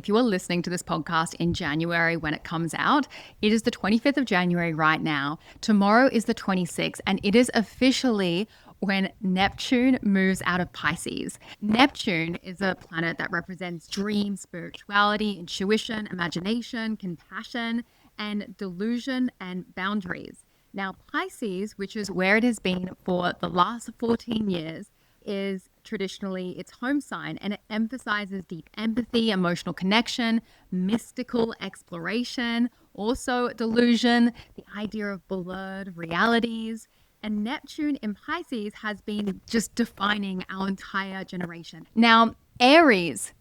if you are listening to this podcast in January when it comes out, it is the 25th of January right now. Tomorrow is the 26th, and it is officially when Neptune moves out of Pisces. Neptune is a planet that represents dreams, spirituality, intuition, imagination, compassion, and delusion and boundaries. Now, Pisces, which is where it has been for the last 14 years, is traditionally its home sign, and it emphasizes deep empathy, emotional connection, mystical exploration, also delusion, the idea of blurred realities. And Neptune in Pisces has been just defining our entire generation. Now, Aries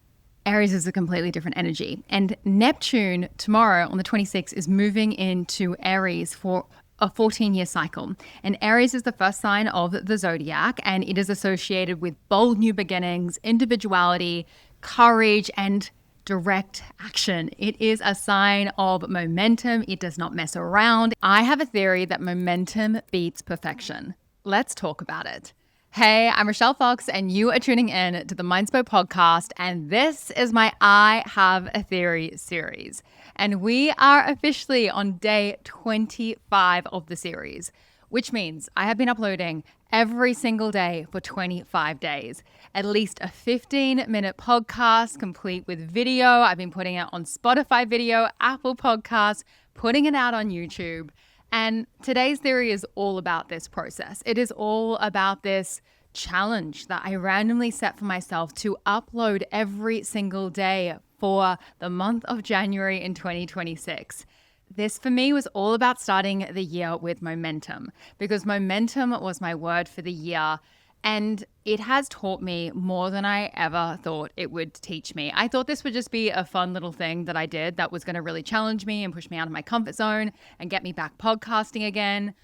is a completely different energy. And Neptune tomorrow on the 26th is moving into Aries for a 14-year cycle. And Aries is the first sign of the zodiac, and it is associated with bold new beginnings, individuality, courage, and direct action. It is a sign of momentum. It does not mess around. I have a theory that momentum beats perfection. Let's talk about it. Hey, I'm Rochelle Fox, and you are tuning in to the Mindspo podcast, and this is my I Have a Theory series. And we are officially on day 25 of the series, which means I have been uploading every single day for 25 days, at least a 15-minute podcast complete with video. I've been putting it on Spotify video, Apple Podcasts, putting it out on YouTube. And today's theory is all about this process. It is all about this challenge that I randomly set for myself to upload every single day for the month of January in 2026. This for me was all about starting the year with momentum, because momentum was my word for the year. And it has taught me more than I ever thought it would teach me. I thought this would just be a fun little thing that I did that was going to really challenge me and push me out of my comfort zone and get me back podcasting again.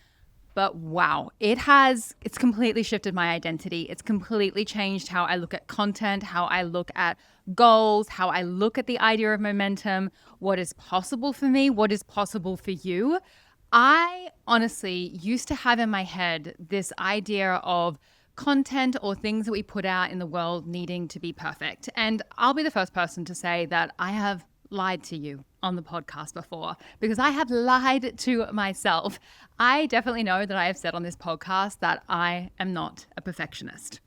But wow, it's completely shifted my identity. It's completely changed how I look at content, how I look at goals, how I look at the idea of momentum, what is possible for me, what is possible for you. I honestly used to have in my head this idea of content or things that we put out in the world needing to be perfect. And I'll be the first person to say that I have lied to you on the podcast before, because I have lied to myself. I definitely know that I have said on this podcast that I am not a perfectionist.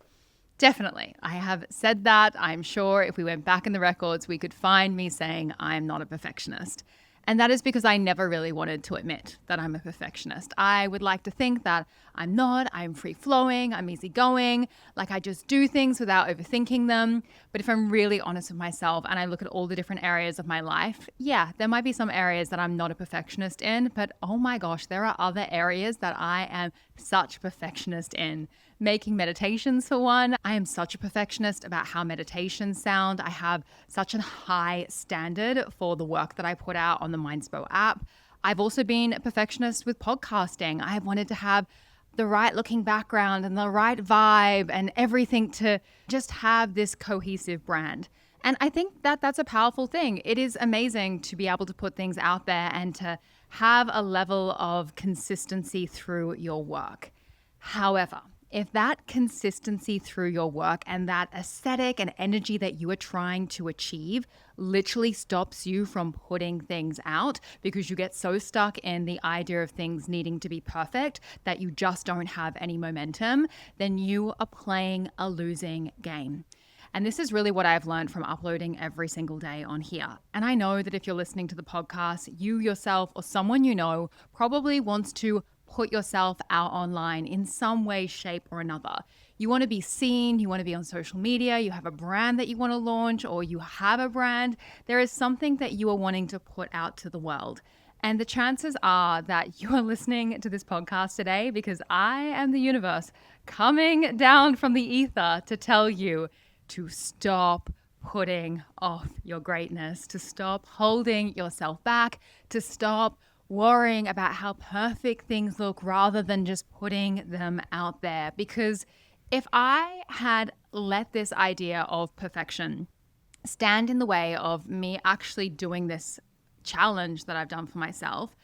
Definitely. I have said that. I'm sure if we went back in the records, we could find me saying I'm not a perfectionist. And that is because I never really wanted to admit that I'm a perfectionist. I would like to think that I'm not. I'm free-flowing. I'm easygoing. Like I just do things without overthinking them. But if I'm really honest with myself and I look at all the different areas of my life, yeah, there might be some areas that I'm not a perfectionist in. But oh my gosh, there are other areas that I am such a perfectionist in. Making meditations for one. I am such a perfectionist about how meditations sound. I have such a high standard for the work that I put out on the Mindspo app. I've also been a perfectionist with podcasting. I wanted to have the right looking background and the right vibe and everything to just have this cohesive brand. And I think that that's a powerful thing. It is amazing to be able to put things out there and to have a level of consistency through your work. However, if that consistency through your work and that aesthetic and energy that you are trying to achieve literally stops you from putting things out because you get so stuck in the idea of things needing to be perfect that you just don't have any momentum, then you are playing a losing game. And this is really what I've learned from uploading every single day on here. And I know that if you're listening to the podcast, you yourself or someone you know probably wants to put yourself out online in some way, shape, or another. You want to be seen, you want to be on social media, you have a brand that you want to launch, or you have a brand. There is something that you are wanting to put out to the world. And the chances are that you are listening to this podcast today because I am the universe coming down from the ether to tell you to stop putting off your greatness, to stop holding yourself back, to stop worrying about how perfect things look rather than just putting them out there. Because if I had let this idea of perfection stand in the way of me actually doing this challenge that I've done for myself,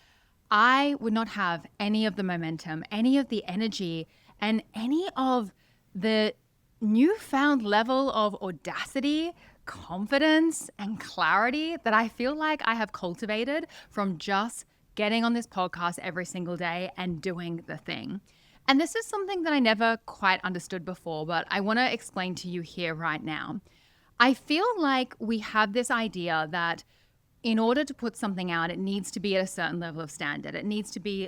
I would not have any of the momentum, any of the energy, and any of the newfound level of audacity, confidence and clarity that I feel like I have cultivated from just getting on this podcast every single day and doing the thing. And this is something that I never quite understood before, but I want to explain to you here right now. I feel like we have this idea that in order to put something out, it needs to be at a certain level of standard. It needs to be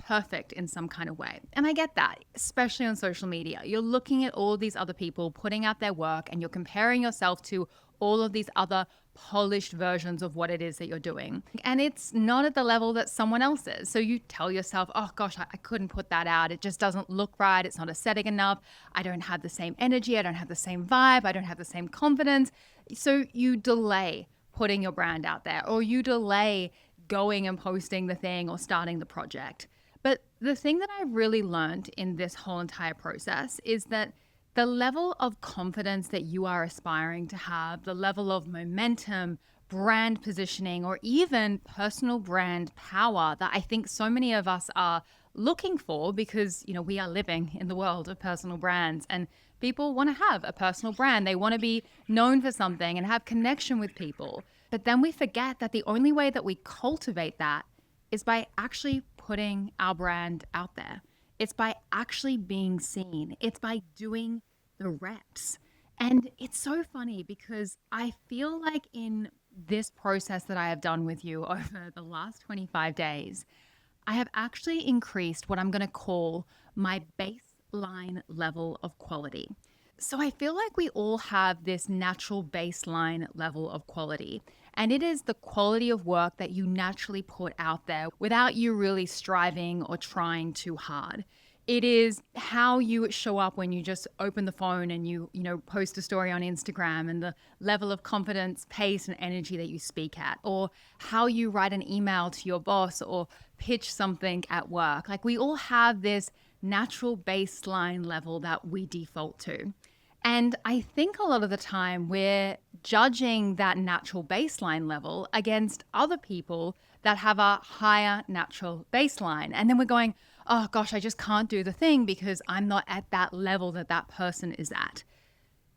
perfect in some kind of way. And I get that, especially on social media. You're looking at all these other people putting out their work and you're comparing yourself to all of these other polished versions of what it is that you're doing. And it's not at the level that someone else is. So you tell yourself, oh gosh, I couldn't put that out. It just doesn't look right. It's not aesthetic enough. I don't have the same energy. I don't have the same vibe. I don't have the same confidence. So you delay putting your brand out there, or you delay going and posting the thing or starting the project. But the thing that I've really learned in this whole entire process is that the level of confidence that you are aspiring to have, the level of momentum, brand positioning, or even personal brand power that I think so many of us are looking for, because we are living in the world of personal brands and people want to have a personal brand. They want to be known for something and have connection with people. But then we forget that the only way that we cultivate that is by actually putting our brand out there. It's by actually being seen. It's by doing the reps. And it's so funny because I feel like in this process that I have done with you over the last 25 days, I have actually increased what I'm going to call my baseline level of quality. So I feel like we all have this natural baseline level of quality, and it is the quality of work that you naturally put out there without you really striving or trying too hard. It is how you show up when you just open the phone and you post a story on Instagram, and the level of confidence, pace, and energy that you speak at, or how you write an email to your boss or pitch something at work. Like, we all have this natural baseline level that we default to. And I think a lot of the time we're judging that natural baseline level against other people that have a higher natural baseline. And then we're going, oh gosh, I just can't do the thing because I'm not at that level that that person is at.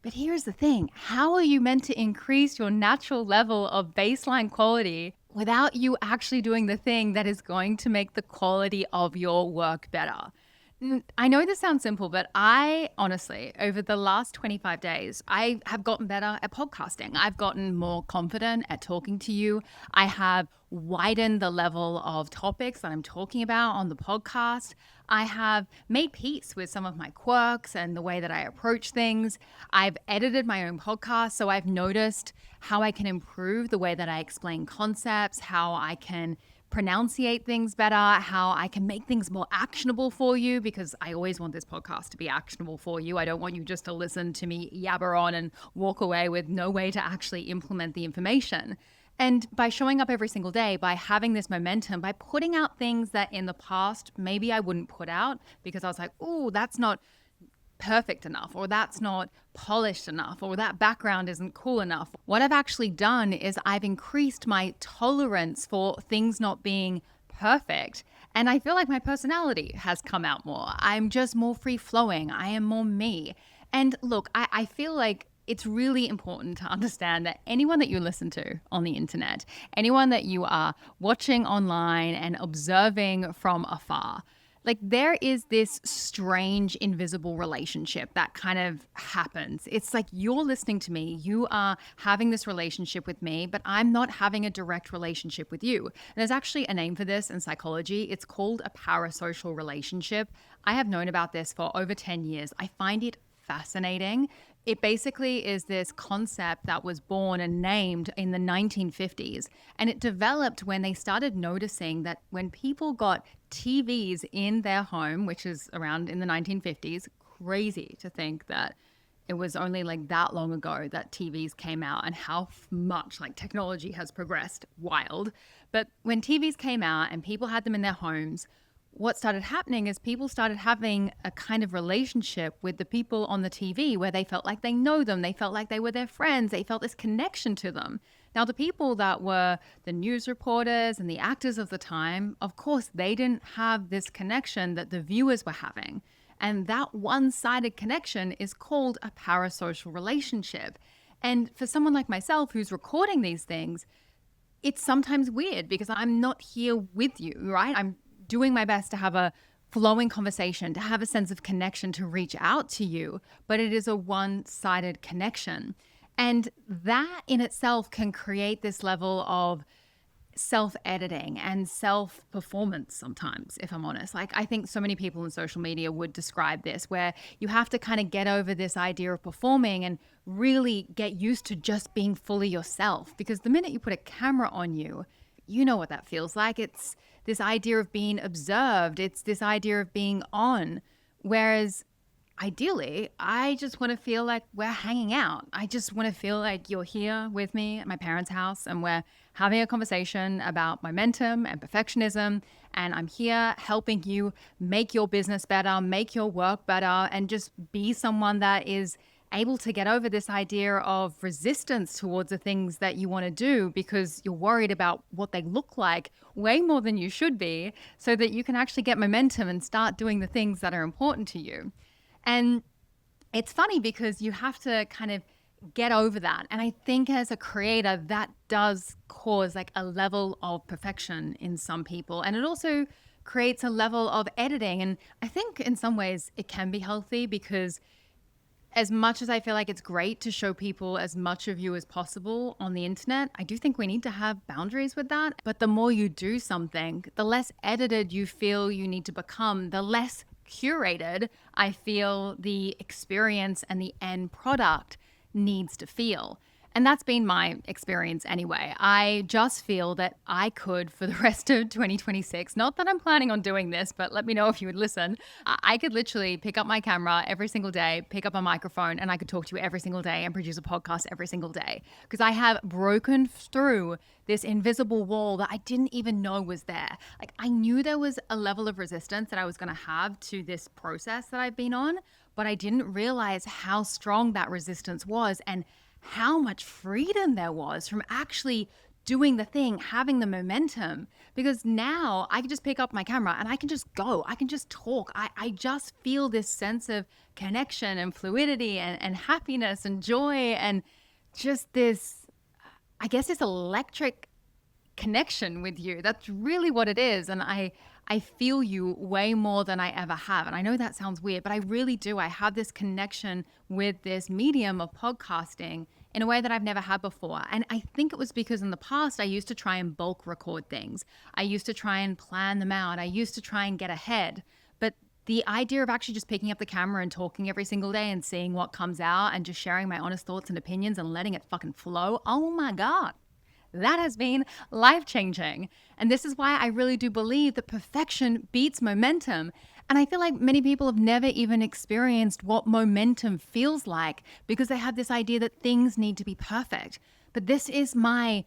But here's the thing. How are you meant to increase your natural level of baseline quality without you actually doing the thing that is going to make the quality of your work better? I know this sounds simple, but I honestly, over the last 25 days, I have gotten better at podcasting. I've gotten more confident at talking to you. I have widened the level of topics that I'm talking about on the podcast. I have made peace with some of my quirks and the way that I approach things. I've edited my own podcast, so I've noticed how I can improve the way that I explain concepts, how I can pronunciate things better, how I can make things more actionable for you, because I always want this podcast to be actionable for you. I don't want you just to listen to me yabber on and walk away with no way to actually implement the information. And by showing up every single day, by having this momentum, by putting out things that in the past maybe I wouldn't put out because I was like, oh, that's not perfect enough, or that's not polished enough, or that background isn't cool enough. What I've actually done is I've increased my tolerance for things not being perfect. And I feel like my personality has come out more. I'm just more free flowing. I am more me. And look, I feel like it's really important to understand that anyone that you listen to on the internet, anyone that you are watching online and observing from afar, like, there is this strange invisible relationship that kind of happens. It's like you're listening to me, you are having this relationship with me, but I'm not having a direct relationship with you. And there's actually a name for this in psychology. It's called a parasocial relationship. I have known about this for over 10 years. I find it fascinating. It basically is this concept that was born and named in the 1950s. And it developed when they started noticing that when people got TVs in their home, which is around in the 1950s, crazy to think that it was only like that long ago that TVs came out and how much like technology has progressed. Wild. But when TVs came out and people had them in their homes, what started happening is people started having a kind of relationship with the people on the TV where they felt like they know them. They felt like they were their friends. They felt this connection to them. Now, the people that were the news reporters and the actors of the time, of course, they didn't have this connection that the viewers were having. And that one-sided connection is called a parasocial relationship. And for someone like myself who's recording these things, it's sometimes weird because I'm not here with you, right? I'm doing my best to have a flowing conversation, to have a sense of connection, to reach out to you, but it is a one-sided connection. And that in itself can create this level of self-editing and self-performance sometimes, if I'm honest. Like, I think so many people in social media would describe this, where you have to kind of get over this idea of performing and really get used to just being fully yourself. Because the minute you put a camera on you, you know what that feels like. It's this idea of being observed. It's this idea of being on. Whereas ideally, I just want to feel like we're hanging out. I just want to feel like you're here with me at my parents' house and we're having a conversation about momentum and perfectionism. And I'm here helping you make your business better, make your work better, and just be someone that is able to get over this idea of resistance towards the things that you want to do because you're worried about what they look like way more than you should be, so that you can actually get momentum and start doing the things that are important to you. And it's funny because you have to kind of get over that. And I think as a creator, that does cause like a level of perfection in some people. And it also creates a level of editing. And I think in some ways it can be healthy, because as much as I feel like it's great to show people as much of you as possible on the internet, I do think we need to have boundaries with that. But the more you do something, the less edited you feel you need to become, the less curated I feel the experience and the end product needs to feel. And that's been my experience anyway. I just feel that I could, for the rest of 2026, not that I'm planning on doing this, but let me know if you would listen. I could literally pick up my camera every single day, pick up a microphone, and I could talk to you every single day and produce a podcast every single day. Because I have broken through this invisible wall that I didn't even know was there. Like, I knew there was a level of resistance that I was going to have to this process that I've been on, but I didn't realize how strong that resistance was and how much freedom there was from actually doing the thing, having the momentum. Because now I can just pick up my camera and I can just go. I can just talk. I just feel this sense of connection and fluidity and happiness and joy and just this, I guess, this electric connection with you. That's really what it is. And I feel you way more than I ever have. And I know that sounds weird, but I really do. I have this connection with this medium of podcasting in a way that I've never had before. And I think it was because in the past, I used to try and bulk record things. I used to try and plan them out. I used to try and get ahead. But the idea of actually just picking up the camera and talking every single day and seeing what comes out and just sharing my honest thoughts and opinions and letting it fucking flow, oh my God. That has been life-changing. And this is why I really do believe that perfection beats momentum. And I feel like many people have never even experienced what momentum feels like because they have this idea that things need to be perfect. But this is my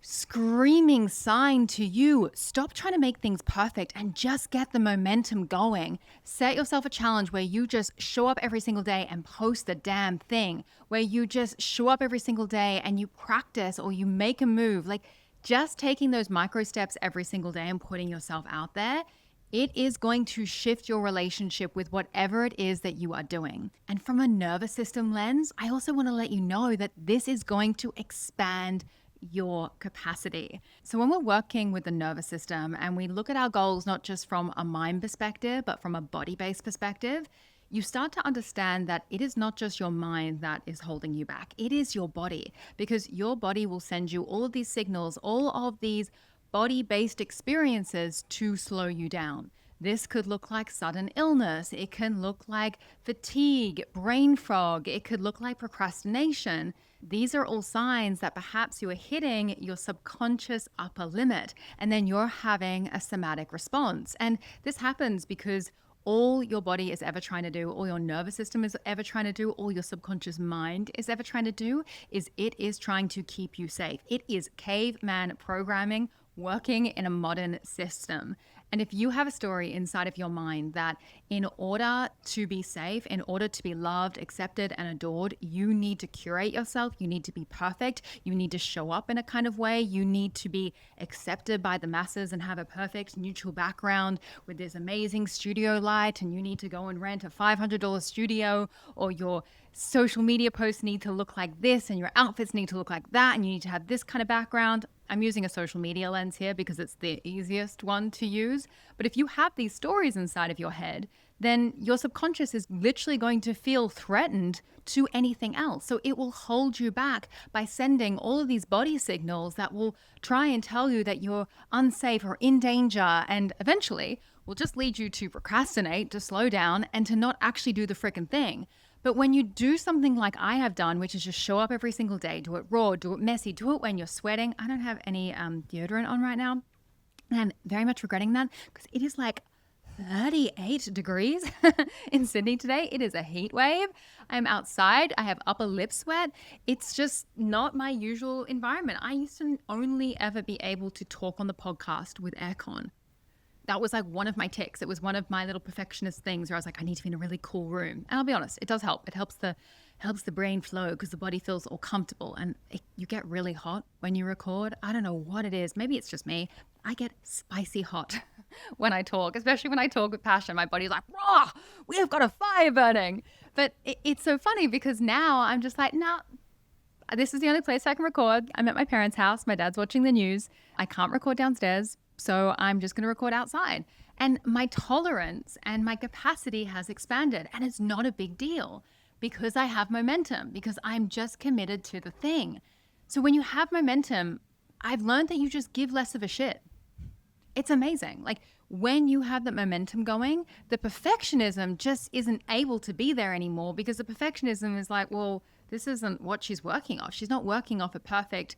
screaming sign to you. Stop trying to make things perfect and just get the momentum going. Set yourself a challenge where you just show up every single day and post the damn thing, where you just show up every single day and you practice or you make a move. Like, just taking those micro steps every single day and putting yourself out there, it is going to shift your relationship with whatever it is that you are doing. And from a nervous system lens, I also want to let you know that this is going to expand your capacity. So when we're working with the nervous system and we look at our goals, not just from a mind perspective, but from a body-based perspective, you start to understand that it is not just your mind that is holding you back. It is your body, because your body will send you all of these signals, all of these body-based experiences to slow you down. This could look like sudden illness. It can look like fatigue, brain fog. It could look like procrastination. These are all signs that perhaps you are hitting your subconscious upper limit, and then you're having a somatic response. And this happens because all your body is ever trying to do, all your nervous system is ever trying to do, all your subconscious mind is ever trying to do, is it is trying to keep you safe. It is caveman programming working in a modern system. And if you have a story inside of your mind that in order to be safe, in order to be loved, accepted, and adored, you need to curate yourself, you need to be perfect, you need to show up in a kind of way, you need to be accepted by the masses and have a perfect neutral background with this amazing studio light, and you need to go and rent a $500 studio, or you're social media posts need to look like this and your outfits need to look like that and you need to have this kind of background. I'm using a social media lens here because it's the easiest one to use. But if you have these stories inside of your head, then your subconscious is literally going to feel threatened to anything else. So it will hold you back by sending all of these body signals that will try and tell you that you're unsafe or in danger, and eventually will just lead you to procrastinate, to slow down, and to not actually do the frickin' thing. But when you do something like I have done, which is just show up every single day, do it raw, do it messy, do it when you're sweating. I don't have any deodorant on right now. And very much regretting that because it is like 38 degrees in Sydney today. It is a heat wave. I'm outside. I have upper lip sweat. It's just not my usual environment. I used to only ever be able to talk on the podcast with aircon. That was like one of my tics. It was one of my little perfectionist things where I was like, I need to be in a really cool room. And I'll be honest, it does help. It helps the brain flow because the body feels all comfortable. And you get really hot when you record. I don't know what it is. Maybe it's just me. I get spicy hot when I talk, especially when I talk with passion. My body's like, raw, we have got a fire burning. But it's so funny because now I'm just like, no, this is the only place I can record. I'm at my parents' house. My dad's watching the news. I can't record downstairs. So I'm just going to record outside. And my tolerance and my capacity has expanded. And it's not a big deal because I have momentum, because I'm just committed to the thing. So when you have momentum, I've learned that you just give less of a shit. It's amazing. Like when you have that momentum going, the perfectionism just isn't able to be there anymore because the perfectionism is like, well, this isn't what she's working off. She's not working off a perfect,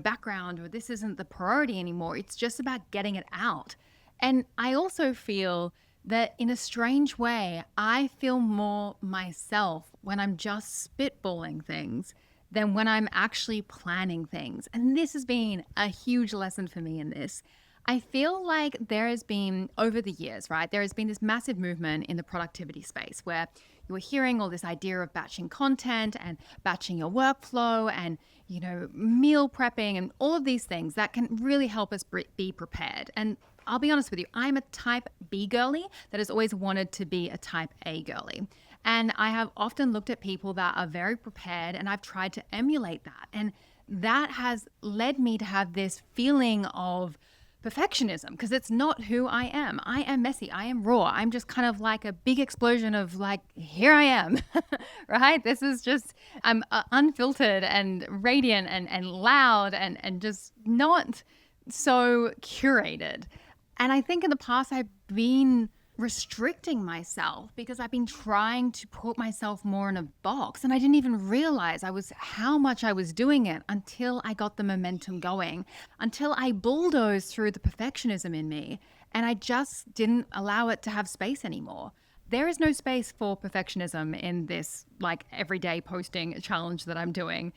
background, or this isn't the priority anymore. It's just about getting it out. And I also feel that in a strange way, I feel more myself when I'm just spitballing things than when I'm actually planning things. And this has been a huge lesson for me in this. I feel like there has been, over the years, right, there has been this massive movement in the productivity space where you were hearing all this idea of batching content and batching your workflow and, meal prepping and all of these things that can really help us be prepared. And I'll be honest with you, I'm a type B girly that has always wanted to be a type A girly. And I have often looked at people that are very prepared and I've tried to emulate that. And that has led me to have this feeling of perfectionism because it's not who I am. I am messy. I am raw. I'm just kind of like a big explosion of like, here I am, right? This is just, I'm unfiltered and radiant and loud and just not so curated. And I think in the past I've been restricting myself because I've been trying to put myself more in a box, and I didn't even realize how much I was doing it until I got the momentum going, until I bulldozed through the perfectionism in me and I just didn't allow it to have space anymore. There is no space for perfectionism in this like everyday posting challenge that I'm doing.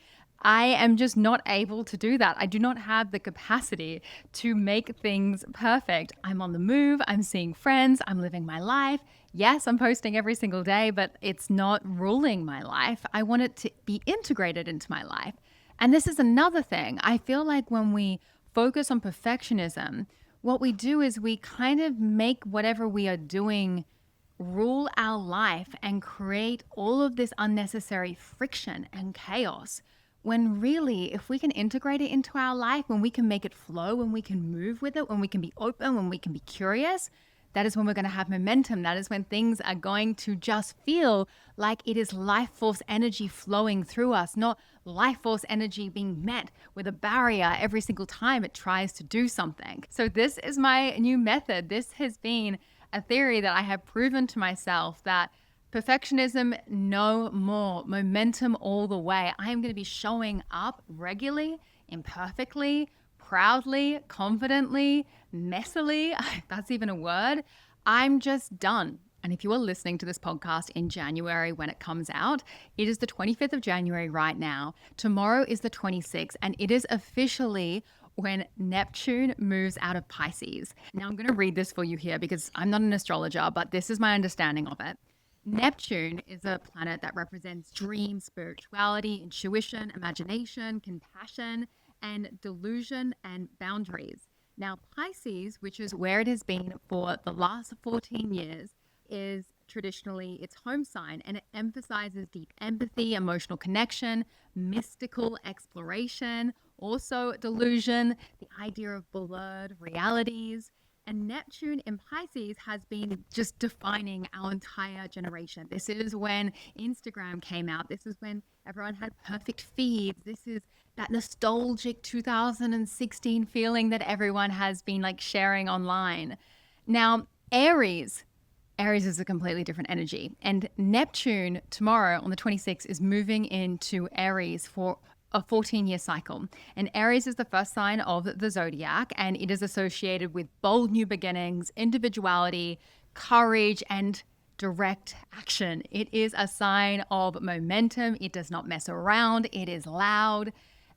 I am just not able to do that. I do not have the capacity to make things perfect. I'm on the move. I'm seeing friends. I'm living my life. Yes, I'm posting every single day, but it's not ruling my life. I want it to be integrated into my life. And this is another thing. I feel like when we focus on perfectionism, what we do is we kind of make whatever we are doing rule our life and create all of this unnecessary friction and chaos. When really, if we can integrate it into our life, when we can make it flow, when we can move with it, when we can be open, when we can be curious, that is when we're going to have momentum. That is when things are going to just feel like it is life force energy flowing through us, not life force energy being met with a barrier every single time it tries to do something. So this is my new method. This has been a theory that I have proven to myself that perfectionism, no more. Momentum all the way. I am going to be showing up regularly, imperfectly, proudly, confidently, messily. That's even a word. I'm just done. And if you are listening to this podcast in January when it comes out, it is the 25th of January right now. Tomorrow is the 26th, and it is officially when Neptune moves out of Pisces. Now I'm going to read this for you here because I'm not an astrologer, but this is my understanding of it. Neptune is a planet that represents dreams, spirituality, intuition, imagination, compassion, and delusion and boundaries. Now, Pisces, which is where it has been for the last 14 years, is traditionally its home sign, and it emphasizes deep empathy, emotional connection, mystical exploration, also delusion, the idea of blurred realities. And Neptune in Pisces has been just defining our entire generation. This is when Instagram came out. This is when everyone had perfect feeds. This is that nostalgic 2016 feeling that everyone has been like sharing online. Now, Aries is a completely different energy. And Neptune tomorrow on the 26th is moving into Aries for a 14-year cycle. And Aries is the first sign of the zodiac, and it is associated with bold new beginnings, individuality, courage, and direct action. It is a sign of momentum. It does not mess around. It is loud.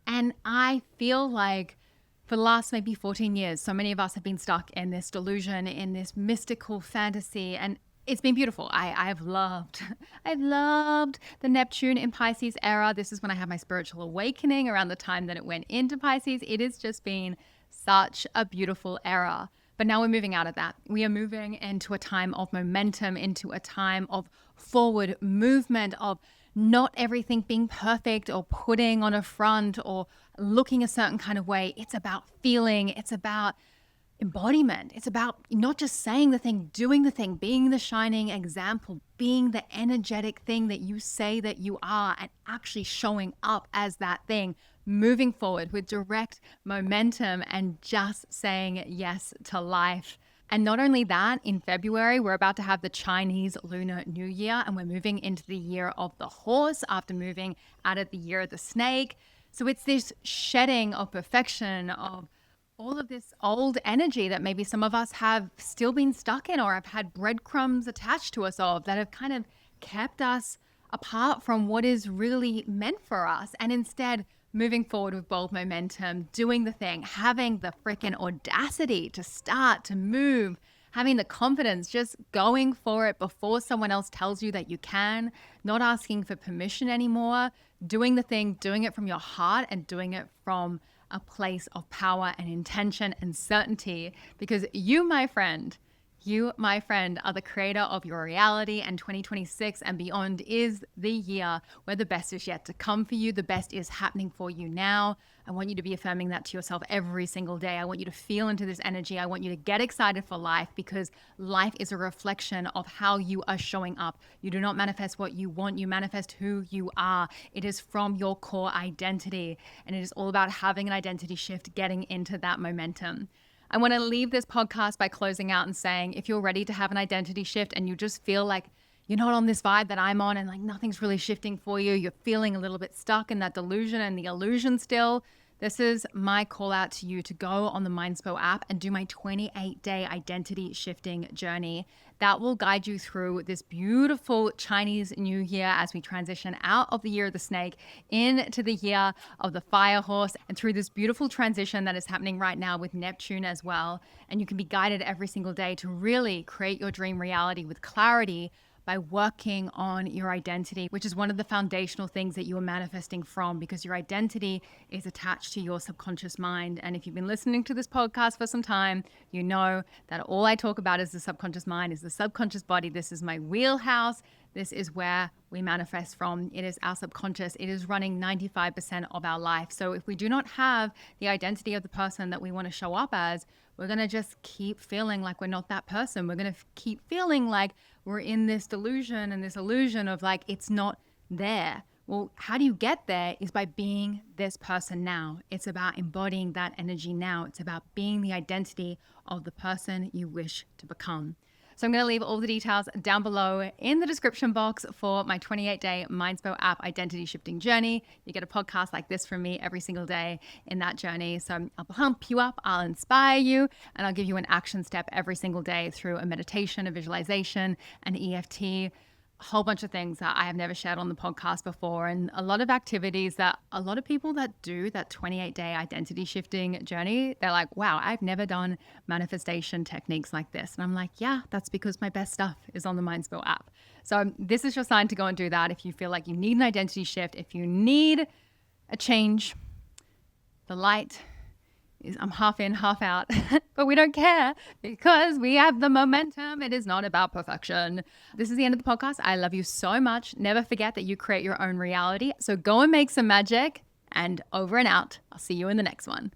And I feel like for the last maybe 14 years, so many of us have been stuck in this delusion, in this mystical fantasy, and it's been beautiful. I've loved the Neptune in Pisces era. This is when I had my spiritual awakening around the time that it went into Pisces. It has just been such a beautiful era. But now we're moving out of that. We are moving into a time of momentum, into a time of forward movement, of not everything being perfect or putting on a front or looking a certain kind of way. It's about feeling. It's about embodiment. It's about not just saying the thing, doing the thing, being the shining example, being the energetic thing that you say that you are, and actually showing up as that thing, moving forward with direct momentum and just saying yes to life. And not only that, in February, we're about to have the Chinese Lunar New Year, and we're moving into the year of the horse after moving out of the year of the snake. So it's this shedding of perfection, of all of this old energy that maybe some of us have still been stuck in or have had breadcrumbs attached to us of that have kind of kept us apart from what is really meant for us. And instead, moving forward with bold momentum, doing the thing, having the freaking audacity to start, to move, having the confidence, just going for it before someone else tells you that you can, not asking for permission anymore, doing the thing, doing it from your heart and doing it from a place of power and intention and certainty, because you, my friend, are the creator of your reality, and 2026 and beyond is the year where the best is yet to come for you. The best is happening for you now. I want you to be affirming that to yourself every single day. I want you to feel into this energy. I want you to get excited for life, because life is a reflection of how you are showing up. You do not manifest what you want. You manifest who you are. It is from your core identity, and it is all about having an identity shift, getting into that momentum. I want to leave this podcast by closing out and saying, if you're ready to have an identity shift and you just feel like you're not on this vibe that I'm on and like nothing's really shifting for you, you're feeling a little bit stuck in that delusion and the illusion still, this is my call out to you to go on the Mindspo app and do my 28-day identity shifting journey. That will guide you through this beautiful Chinese New Year as we transition out of the year of the snake into the year of the fire horse, and through this beautiful transition that is happening right now with Neptune as well. And you can be guided every single day to really create your dream reality with clarity by working on your identity, which is one of the foundational things that you are manifesting from, because your identity is attached to your subconscious mind. And if you've been listening to this podcast for some time, you know that all I talk about is the subconscious mind, is the subconscious body. This is my wheelhouse. This is where we manifest from. It is our subconscious. It is running 95% of our life. So if we do not have the identity of the person that we want to show up as, we're going to just keep feeling like we're not that person. We're going to keep feeling like we're in this delusion and this illusion of like, it's not there. Well, how do you get there is by being this person now. It's about embodying that energy now. It's about being the identity of the person you wish to become. So I'm going to leave all the details down below in the description box for my 28-day Mindspo app identity shifting journey. You get a podcast like this from me every single day in that journey. So I'll pump you up, I'll inspire you, and I'll give you an action step every single day through a meditation, a visualization, an EFT, a whole bunch of things that I have never shared on the podcast before, and a lot of activities that a lot of people that do that 28-day identity shifting journey, they're like, wow, I've never done manifestation techniques like this. And I'm like, yeah, that's because my best stuff is on the Mindspo app. So this is your sign to go and do that. If you feel like you need an identity shift, if you need a change, the light I'm half in, half out, but we don't care because we have the momentum. It is not about perfection. This is the end of the podcast. I love you so much. Never forget that you create your own reality. So go and make some magic, and over and out. I'll see you in the next one.